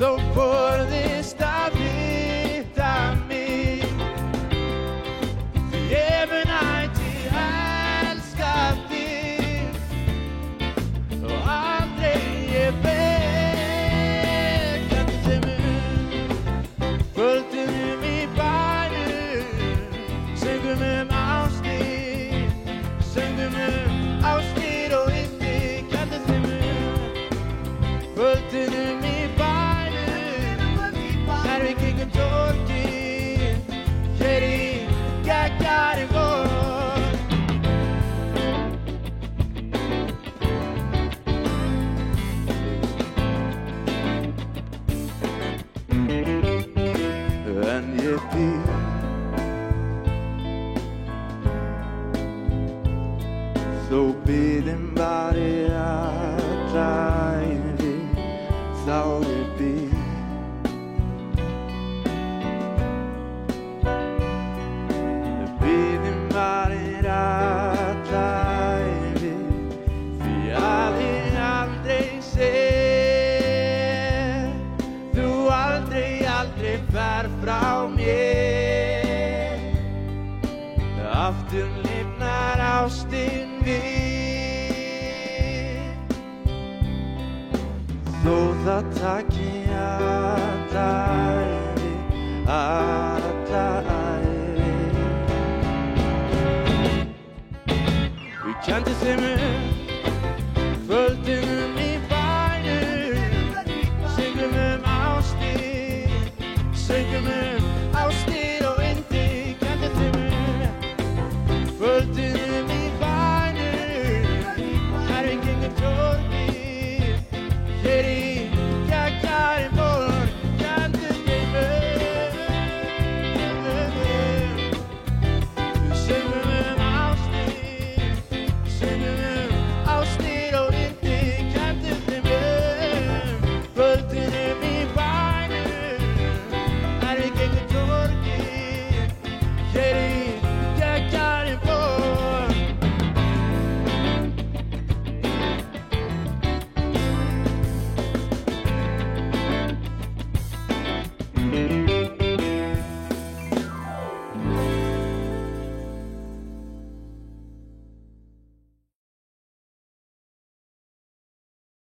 Þó forðist að vita mig, því ég mun ætíð elska þig og aldrei ég veit. Kanntu þeim kvöldunum í bænum, söngum ástir, söngum ástir og yndi. Kanntu þeim kvöldunum í við gengum torgið hér í geggjaðri borg. En ég býð þó biðin væri alla ævi, þá ég býð varir alla ævi, því að ég aldrei séð, þú aldrei fer frá mér. Aftur lifnar ástin við, þó það taki alla ævi, alla ævi. Við kenndum þeim kvöldunum í bænum, söngum ástir, söngum ástir og yndi. Kenndum þeim kvöldunum í bænum, við gengum torgið hér í